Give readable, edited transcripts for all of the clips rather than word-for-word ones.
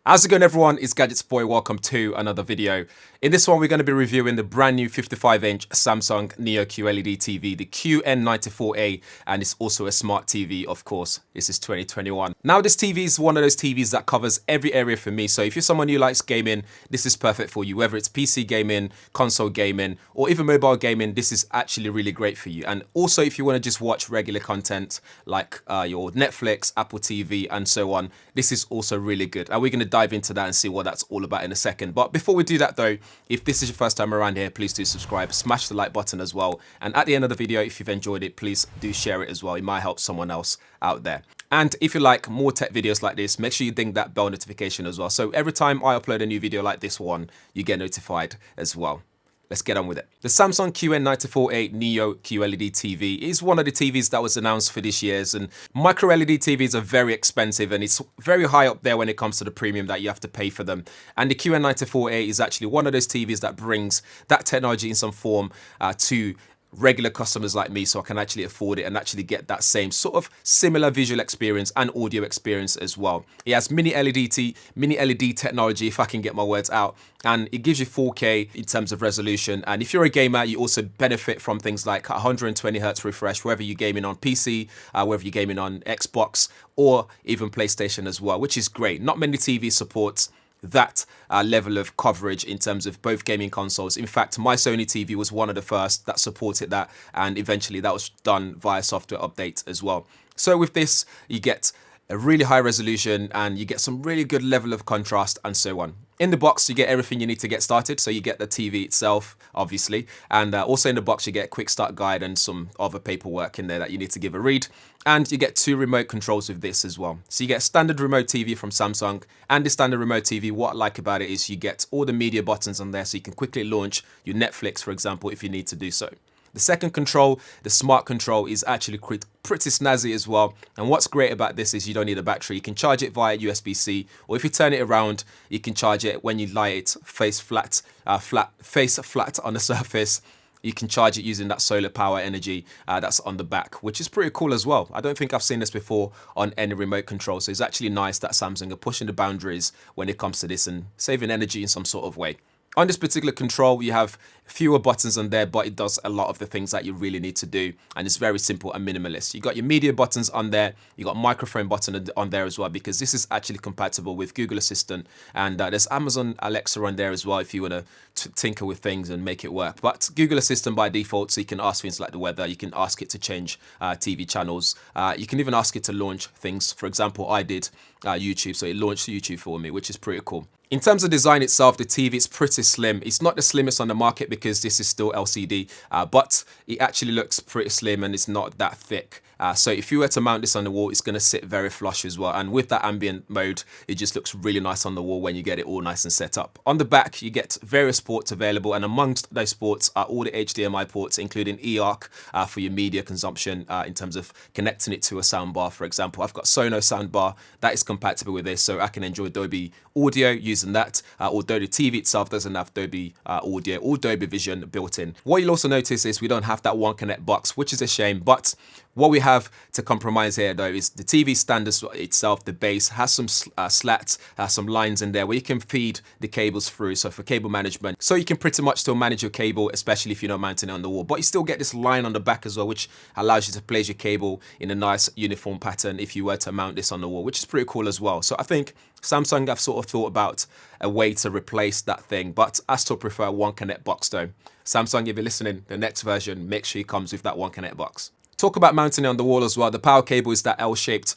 How's it going, everyone? It's Gadgets Boy. Welcome to another video. In this one, we're going to be reviewing the brand new 55-inch Samsung Neo QLED TV, the QN94A, and it's also a smart TV, of course. This is 2021. Now, this TV is one of those TVs that covers every area for me. So if you're someone who likes gaming, this is perfect for you. Whether it's PC gaming, console gaming, or even mobile gaming, this is actually really great for you. And also, if you want to just watch regular content like your Netflix, Apple TV, and so on, this is also really good. And we're going to dive into that and see what that's all about in a second. But before we do that though, if this is your first time around here, please do subscribe, smash the like button as well. And at the end of the video, if you've enjoyed it, please do share it as well. It might help someone else out there. And if you like more tech videos like this, make sure you ding that bell notification as well. So every time I upload a new video like this one, you get notified as well. Let's get on with it. The Samsung QN94A Neo QLED TV is one of the TVs that was announced for this year's, and micro LED TVs are very expensive and it's very high up there when it comes to the premium that you have to pay for them. And the QN94A is actually one of those TVs that brings that technology in some form to regular customers like me, so I can actually afford it and actually get that same sort of similar visual experience and audio experience as well. It has mini LED technology, if I can get my words out, and it gives you 4K in terms of resolution. And if you're a gamer, you also benefit from things like 120 Hz refresh, whether you're gaming on PC, whether you're gaming on Xbox or even PlayStation as well, which is great. Not many TV supports that level of coverage in terms of both gaming consoles. In fact, my Sony TV was one of the first that supported that, and eventually that was done via software update as well. So with this, you get a really high resolution and you get some really good level of contrast and so on. In the box, you get everything you need to get started. So you get the TV itself, obviously, and also in the box, you get a quick start guide and some other paperwork in there that you need to give a read. And you get 2 remote controls with this as well. So you get a standard remote TV from Samsung, and the standard remote TV, what I like about it is you get all the media buttons on there, so you can quickly launch your Netflix, for example, if you need to do so. The second control, the smart control, is actually pretty snazzy as well. And what's great about this is you don't need a battery. You can charge it via USB-C, or if you turn it around, you can charge it when you lie it face flat on the surface. You can charge it using that solar power energy that's on the back, which is pretty cool as well. I don't think I've seen this before on any remote control. So it's actually nice that Samsung are pushing the boundaries when it comes to this and saving energy in some sort of way. On this particular control, you have fewer buttons on there, but it does a lot of the things that you really need to do. And it's very simple and minimalist. You got your media buttons on there. You got microphone button on there as well, because this is actually compatible with Google Assistant. And there's Amazon Alexa on there as well if you want to tinker with things and make it work. But Google Assistant by default, so you can ask things like the weather. You can ask it to change TV channels. You can even ask it to launch things. For example, I did YouTube, so it launched YouTube for me, which is pretty cool. In terms of design itself, the TV is pretty slim. It's not the slimmest on the market because this is still LCD, but it actually looks pretty slim and it's not that thick. So if you were to mount this on the wall, it's going to sit very flush as well. And with that ambient mode, it just looks really nice on the wall when you get it all nice and set up. On the back, you get various ports available, and amongst those ports are all the HDMI ports, including eARC for your media consumption in terms of connecting it to a soundbar. For example, I've got Sonos soundbar that is compatible with this, so I can enjoy Dolby Audio using that, although the TV itself doesn't have Dolby Audio or Dolby Vision built in. What you'll also notice is we don't have that One Connect box, which is a shame, but what we have to compromise here though is the TV stand itself, the base, has some slats, some lines in there where you can feed the cables through, so for cable management. So you can pretty much still manage your cable, especially if you're not mounting it on the wall, but you still get this line on the back as well, which allows you to place your cable in a nice uniform pattern if you were to mount this on the wall, which is pretty cool as well. So I think Samsung have sort of thought about a way to replace that thing, but I still prefer One Connect box though. Samsung, if you're listening, the next version, make sure it comes with that One Connect box. Talk about mounting it on the wall as well. The power cable is that L-shaped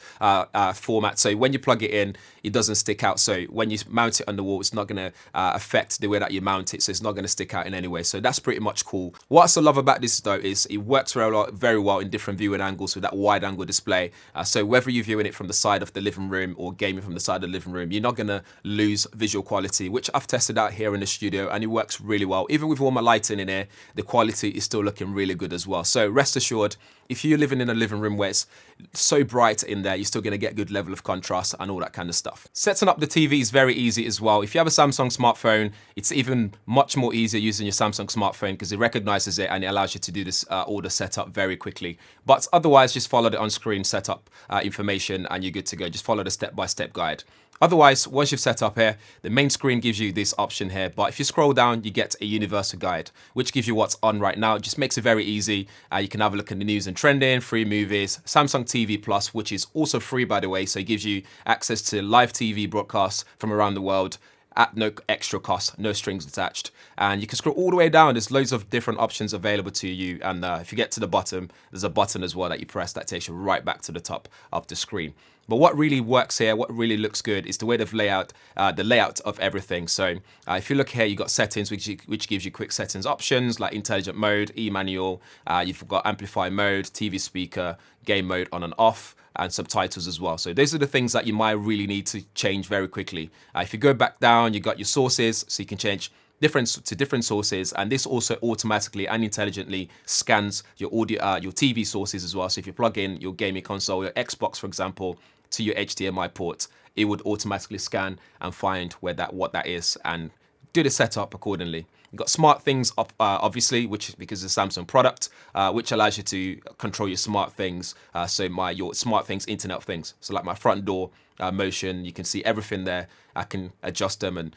format, so when you plug it in, it doesn't stick out. So when you mount it on the wall, it's not going to affect the way that you mount it, so it's not going to stick out in any way. So that's pretty much cool. What I also love about this though is it works very well in different viewing angles with that wide angle display. So whether you're viewing it from the side of the living room or gaming from the side of the living room, you're not going to lose visual quality, which I've tested out here in the studio and it works really well. Even with all my lighting in here, the quality is still looking really good as well. So rest assured, if you're living in a living room where it's so bright in there, you're still going to get a good level of contrast and all that kind of stuff. Setting up the TV is very easy as well. If you have a Samsung smartphone, it's even much more easier using your Samsung smartphone because it recognizes it and it allows you to do this order setup very quickly. But otherwise, just follow the on-screen setup information and you're good to go. Just follow the step-by-step guide. Otherwise, once you've set up here, the main screen gives you this option here. But if you scroll down, you get a universal guide, which gives you what's on right now. It just makes it very easy. You can have a look at the news and trending, free movies, Samsung TV Plus, which is also free, by the way. So it gives you access to live TV broadcasts from around the world at no extra cost, no strings attached. And you can scroll all the way down. There's loads of different options available to you. And if you get to the bottom, there's a button as well that you press that takes you right back to the top of the screen. But what really works here, what really looks good, is the way they've laid out the layout of everything. So if you look here, you've got settings, which gives you quick settings options like intelligent mode, e-manual. You've got amplify mode, TV speaker, game mode on and off, and subtitles as well. So those are the things that you might really need to change very quickly. If you go back down, you've got your sources, so you can change different sources, and this also automatically and intelligently scans your audio, your TV sources as well. So if you plug in your gaming console, your Xbox, for example, to your HDMI port, it would automatically scan and find what that is and do the setup accordingly. You've got smart things up, obviously, which because it's a Samsung product, which allows you to control your smart things. So your smart things, Internet of Things. So like my front door motion, you can see everything there. I can adjust them and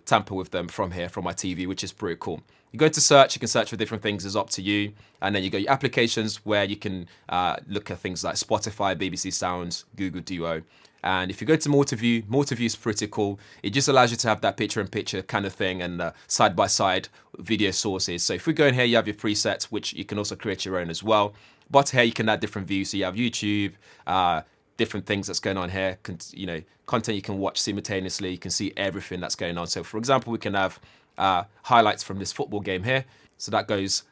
tamper with them from here from my TV, which is pretty cool. You go into search, you can search for different things, it's up to you. And then you got your applications where you can look at things like Spotify, BBC Sounds, Google Duo. And if you go to MultiView, MultiView is pretty cool. It just allows you to have that picture-in-picture kind of thing and side-by-side video sources. So if we go in here, you have your presets, which you can also create your own as well. But here you can add different views. So you have YouTube, different things that's going on here. Content you can watch simultaneously. You can see everything that's going on. So for example, we can have highlights from this football game here. So that goes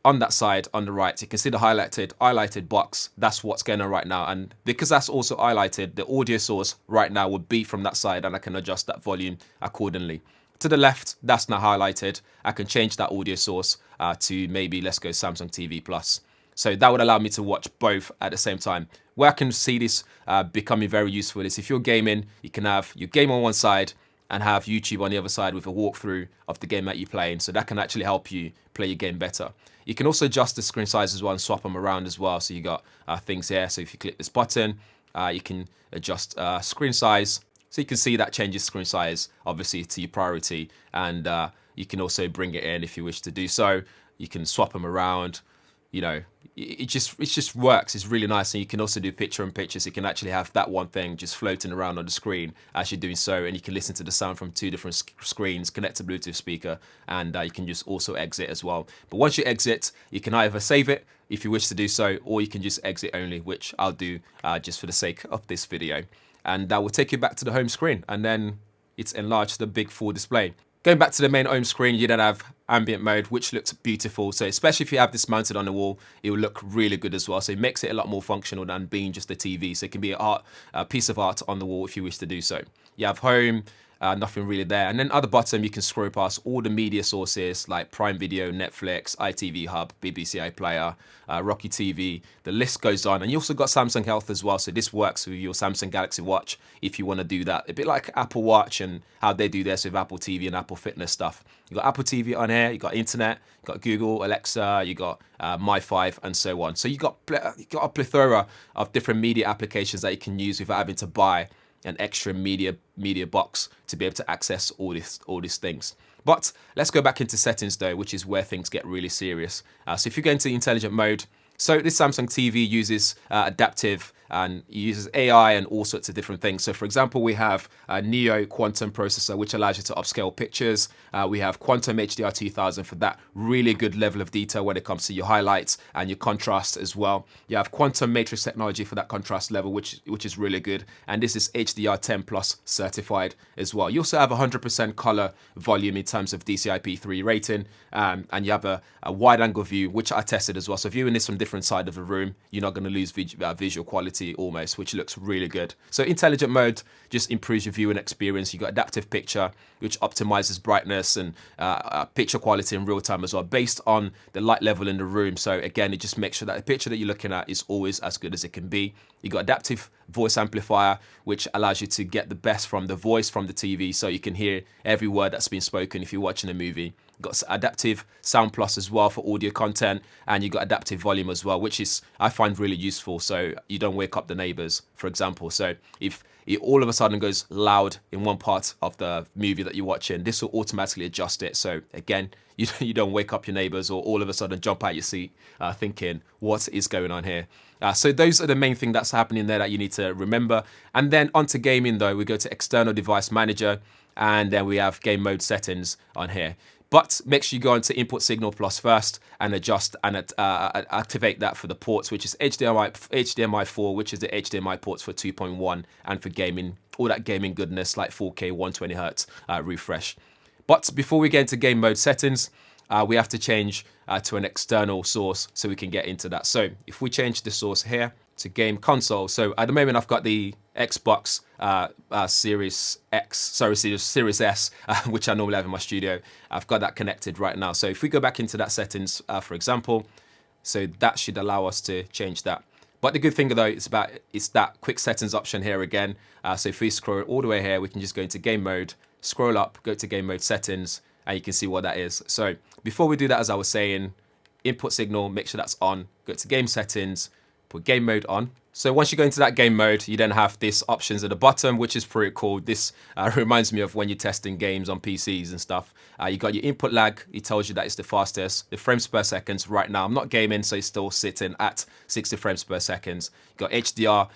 on that side on the right. You can see the highlighted box. That's what's going on right now. And because that's also highlighted, the audio source right now would be from that side, and I can adjust that volume accordingly. To the left, that's now highlighted. I can change that audio source to maybe, let's go Samsung TV Plus. So that would allow me to watch both at the same time. Where I can see this becoming very useful is if you're gaming, you can have your game on one side and have YouTube on the other side with a walkthrough of the game that you're playing. So that can actually help you play your game better. You can also adjust the screen size as well and swap them around as well. So you got things here. So if you click this button, you can adjust screen size. So you can see that changes screen size, obviously, to your priority. And you can also bring it in if you wish to do so. You can swap them around. It just works. It's really nice. And you can also do picture-in-picture. So you can actually have that one thing just floating around on the screen as you're doing so. And you can listen to the sound from two different screens, connect to Bluetooth speaker, and you can just also exit as well. But once you exit, you can either save it if you wish to do so, or you can just exit only, which I'll do just for the sake of this video. And that will take you back to the home screen. And then it's enlarged to the big full display. Going back to the main home screen, you then have ambient mode, which looks beautiful. So especially if you have this mounted on the wall, it will look really good as well. So it makes it a lot more functional than being just a TV. So it can be a piece of art on the wall if you wish to do so. You have home, nothing really there. And then at the bottom, you can scroll past all the media sources like Prime Video, Netflix, ITV Hub, BBC iPlayer, Rocky TV. The list goes on. And you also got Samsung Health as well. So this works with your Samsung Galaxy Watch if you want to do that. A bit like Apple Watch and how they do this with Apple TV and Apple Fitness stuff. You got Apple TV on here, you got internet, you got Google, Alexa, you got My5 and so on. So you got a plethora of different media applications that you can use without having to buy an extra media box to be able to access all these things. But let's go back into settings though, which is where things get really serious. So if you go into intelligent mode, so this Samsung TV uses adaptive and uses AI and all sorts of different things. So for example, we have a Neo quantum processor, which allows you to upscale pictures. We have quantum HDR 2000 for that really good level of detail when it comes to your highlights and your contrast as well. You have quantum matrix technology for that contrast level, which is really good. And this is HDR 10 plus certified as well. You also have 100% color volume in terms of DCI-P3 rating. And you have a wide angle view, which I tested as well. So viewing this from different side of the room, you're not going to lose visual quality. quality almost, which looks really good. So intelligent mode just improves your viewing experience. You got adaptive picture, which optimizes brightness and picture quality in real time as well, based on the light level in the room. So again, it just makes sure that the picture that you're looking at is always as good as it can be. You got adaptive voice amplifier, which allows you to get the best from the voice from the TV, so you can hear every word that's been spoken if you're watching a movie. You've got adaptive sound plus as well for audio content, and you got adaptive volume as well, which is, I find, really useful, so you don't wake up the neighbors, for example. So if it all of a sudden goes loud in one part of the movie that you're watching, this will automatically adjust it. So again, you don't wake up your neighbors or all of a sudden jump out your seat thinking, what is going on here? So those are the main thing that's happening there that you need to remember. And then onto gaming though, we go to external device manager, and then we have game mode settings on here. But make sure you go into input signal plus first and adjust and activate that for the ports, which is HDMI 4, which is the HDMI ports for 2.1, and for gaming, all that gaming goodness like 4K 120 Hertz refresh. But before we get into game mode settings, we have to change to an external source so we can get into that. So if we change the source here to game console, so at the moment I've got the Xbox Series S, which I normally have in my studio. I've got that connected right now. So if we go back into that settings, for example, so that should allow us to change that. But the good thing though, it's that quick settings option here again. So if we scroll all the way here, we can just go into game mode, scroll up, go to game mode settings, and you can see what that is. So before we do that, as I was saying, input signal, make sure that's on, go to game settings, put game mode on. So once you go into that game mode, you then have this options at the bottom, which is pretty cool. This reminds me of when you're testing games on PCs and stuff. You got your input lag. It tells you that it's the fastest. The frames per second right now, I'm not gaming, so it's still sitting at 60 frames per second. You got HDR.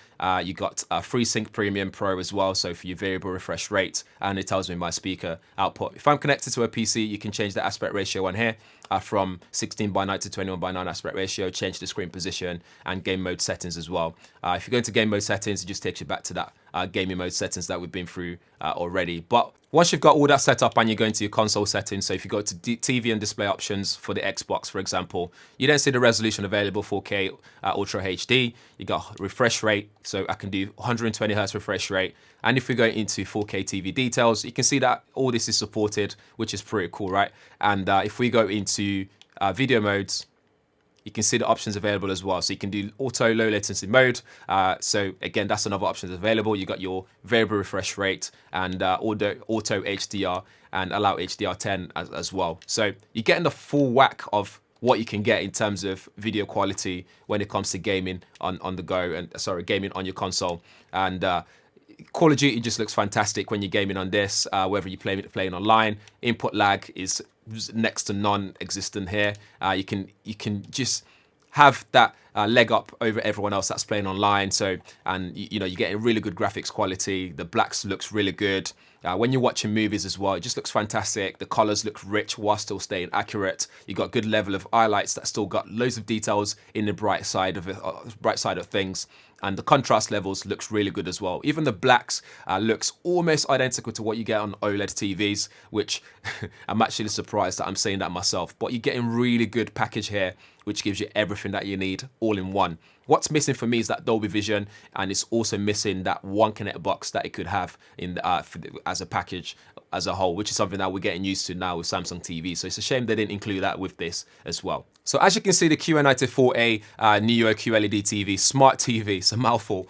You got FreeSync Premium Pro as well, so for your variable refresh rate, and it tells me my speaker output. If I'm connected to a PC, you can change the aspect ratio on here from 16:9 to 21:9 aspect ratio, change the screen position, and game mode settings as well. If you go into game mode settings, it just takes you back to that gaming mode settings that we've been through already. But once you've got all that set up and you go into your console settings, so if you go to TV and display options for the Xbox, for example, you then see the resolution available, 4K Ultra HD. You got refresh rate, so I can do 120 Hertz refresh rate. And if we go into 4K TV details, you can see that all this is supported, which is pretty cool, right? And if we go into video modes, you can see the options available as well. So you can do auto low latency mode. So again, that's another option that's available. You got your variable refresh rate and auto HDR and allow HDR10 as well. So you're getting the full whack of what you can get in terms of video quality when it comes to gaming on the go, and gaming on your console. And Call of Duty just looks fantastic when you're gaming on this, whether you're playing online. Input lag is next to non-existent here. You can just have that leg up over everyone else that's playing online. So, and you're getting really good graphics quality. The blacks looks really good. When you're watching movies as well, it just looks fantastic. The colors look rich while still staying accurate. You got good level of highlights that still got loads of details in the bright side of things. And the contrast levels looks really good as well. Even the blacks looks almost identical to what you get on OLED TVs, which I'm actually surprised that I'm saying that myself. But you're getting really good package here, which gives you everything that you need all in one. What's missing for me is that Dolby Vision, and it's also missing that one connect box that it could have in as a package as a whole, which is something that we're getting used to now with Samsung TV. So it's a shame they didn't include that with this as well. So as you can see, the QN94A Neo QLED TV, smart TV, it's a mouthful.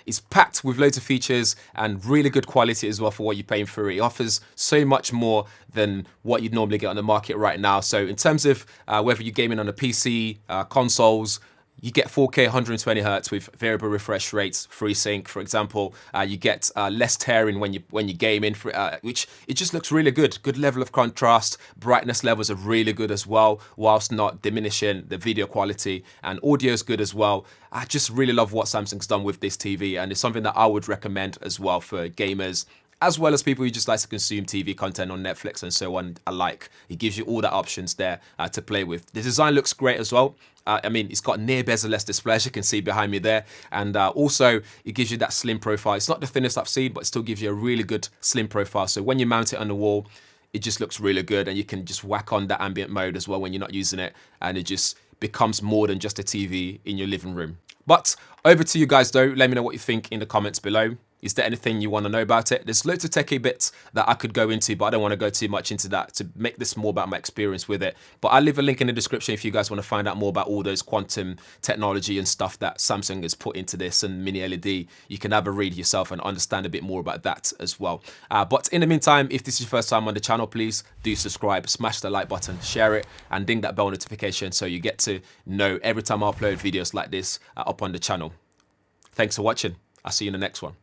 It's packed with loads of features and really good quality as well for what you're paying for it. It offers so much more than what you'd normally get on the market right now. So in terms of whether you're gaming on a PC, consoles, you get 4K 120 Hertz with variable refresh rates, FreeSync, for example. You get less tearing when you're gaming, which it just looks really good. Good level of contrast. Brightness levels are really good as well, whilst not diminishing the video quality. And audio is good as well. I just really love what Samsung's done with this TV, and it's something that I would recommend as well for gamers, as well as people who just like to consume TV content on Netflix and so on alike. It gives you all the options there to play with. The design looks great as well. I mean, it's got near bezel-less display, as you can see behind me there. And also, it gives you that slim profile. It's not the thinnest I've seen, but it still gives you a really good slim profile. So when you mount it on the wall, it just looks really good. And you can just whack on that ambient mode as well when you're not using it. And it just becomes more than just a TV in your living room. But over to you guys though. Let me know what you think in the comments below. Is there anything you want to know about it? There's loads of techie bits that I could go into, but I don't want to go too much into that to make this more about my experience with it. But I'll leave a link in the description if you guys want to find out more about all those quantum technology and stuff that Samsung has put into this and mini LED. You can have a read yourself and understand a bit more about that as well. But in the meantime, if this is your first time on the channel, please do subscribe, smash the like button, share it, and ding that bell notification so you get to know every time I upload videos like this up on the channel. Thanks for watching. I'll see you in the next one.